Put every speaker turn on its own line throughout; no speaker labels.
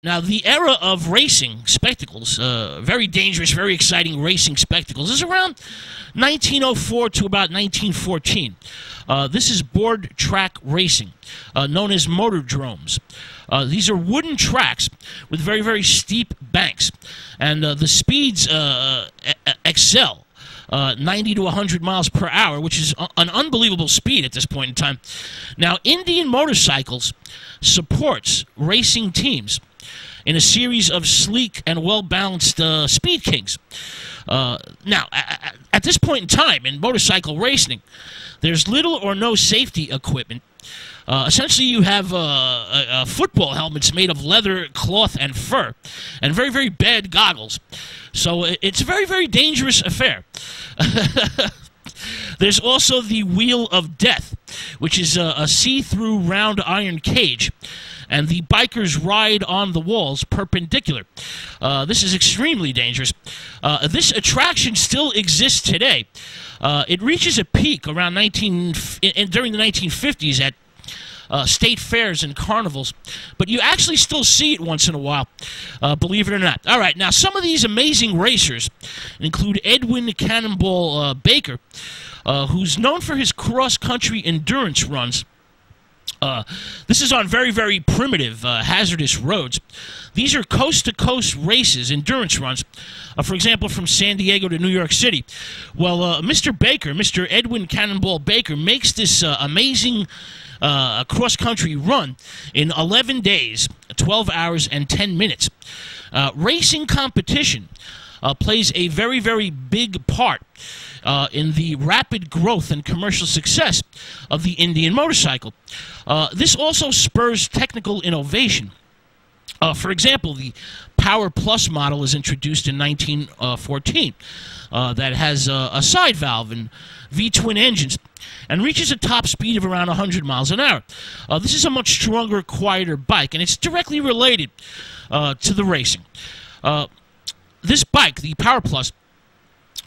Now, the era of racing spectacles, very dangerous, very exciting racing spectacles, is around 1904 to about 1914. This is board track racing, known as motordromes. These are wooden tracks with very, very steep banks, and the speeds excel 90 to 100 miles per hour, which is an unbelievable speed at this point in time. Now, Indian Motorcycles supports racing teams in a series of sleek and well-balanced Speed Kings. Now, at this point in time in motorcycle racing, there's little or no safety equipment. Essentially, you have football helmets made of leather, cloth, and fur, and very, very bad goggles. So it's a very, very dangerous affair. There's also the Wheel of Death, which is a see-through round iron cage, and the bikers ride on the walls perpendicular. This is extremely dangerous. This attraction still exists today. It reaches a peak around during the 1950s at state fairs and carnivals, but you actually still see it once in a while, believe it or not. All right, now some of these amazing racers include Edwin Cannonball Baker, who's known for his cross-country endurance runs. This is on very, very primitive, hazardous roads. These are coast-to-coast races, endurance runs, for example, from San Diego to New York City. Well, Mr. Edwin Cannonball Baker makes this amazing cross-country run in 11 days, 12 hours, and 10 minutes. Racing competition plays a very, very big part in the rapid growth and commercial success of the Indian motorcycle. This also spurs technical innovation. For example, the Power Plus model is introduced in 1914 that has a side valve and V-twin engines and reaches a top speed of around 100 miles an hour. This is a much stronger, quieter bike, and it's directly related to the racing. This bike, the Power Plus,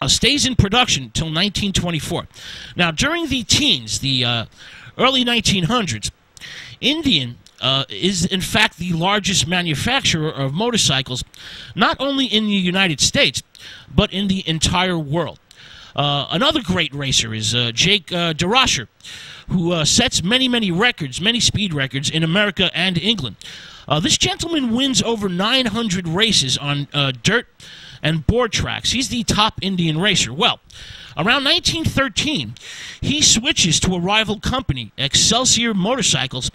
stays in production until 1924. Now, during the teens, the early 1900s, Indian is, in fact, the largest manufacturer of motorcycles, not only in the United States, but in the entire world. Another great racer is Jake DeRocher, who sets many, many records, many speed records in America and England. This gentleman wins over 900 races on dirt and board tracks. He's the top Indian racer. Well, around 1913, he switches to a rival company, Excelsior Motorcycles,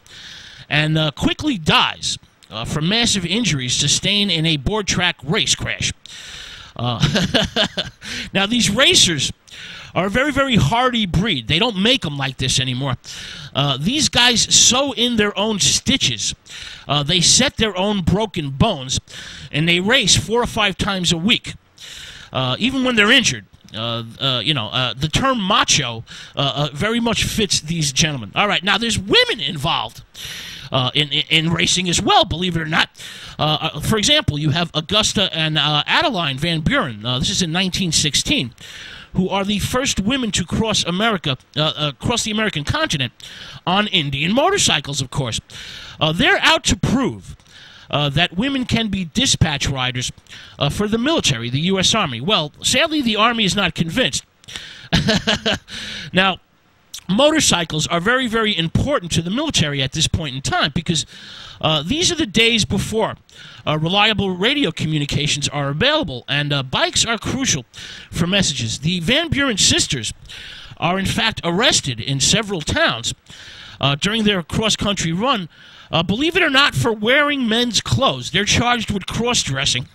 and quickly dies from massive injuries sustained in a board track race crash. Now, these racers are a very, very hardy breed. They don't make them like this anymore. These guys sew in their own stitches. They set their own broken bones, and they race 4 or 5 times a week, even when they're injured. The term macho very much fits these gentlemen. All right, now there's women involved in racing as well, believe it or not. For example, you have Augusta and Adeline Van Buren. This is in 1916. Who are the first women to cross America, across the American continent, on Indian motorcycles, of course. They're out to prove that women can be dispatch riders for the military, the U.S. Army. Well, sadly, the Army is not convinced. Now, motorcycles are very, very important to the military at this point in time because these are the days before reliable radio communications are available, and bikes are crucial for messages. The Van Buren sisters are, in fact, arrested in several towns during their cross-country run, believe it or not, for wearing men's clothes. They're charged with cross-dressing.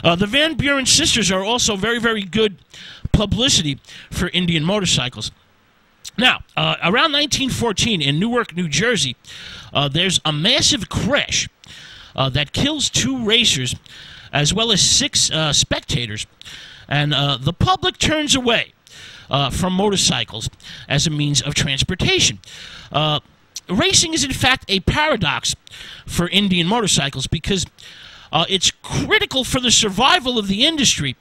The Van Buren sisters are also very, very good publicity for Indian motorcycles. Now, around 1914 in Newark, New Jersey, there's a massive crash that kills 2 racers as well as 6 spectators. And the public turns away from motorcycles as a means of transportation. Racing is, in fact, a paradox for Indian motorcycles because it's critical for the survival of the industry,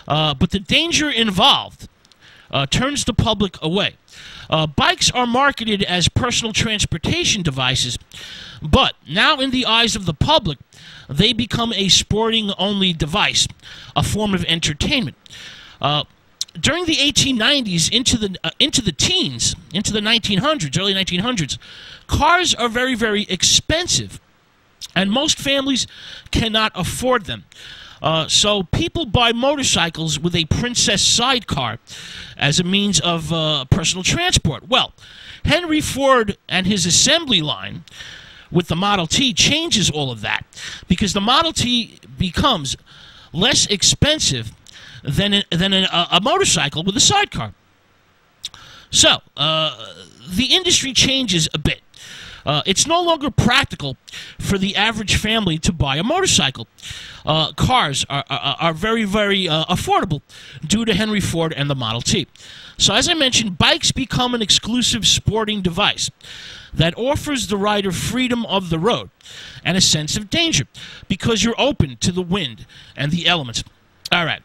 but the danger involved turns the public away. Bikes are marketed as personal transportation devices, but now in the eyes of the public, they become a sporting-only device, a form of entertainment. During the 1890s into the teens, into the 1900s, early 1900s, cars are very, very expensive, and most families cannot afford them. So people buy motorcycles with a princess sidecar as a means of personal transport. Well, Henry Ford and his assembly line with the Model T changes all of that, because the Model T becomes less expensive than a motorcycle with a sidecar. So the industry changes a bit. It's no longer practical for the average family to buy a motorcycle. Cars are very, very affordable due to Henry Ford and the Model T. So as I mentioned, bikes become an exclusive sporting device that offers the rider freedom of the road and a sense of danger because you're open to the wind and the elements. All right.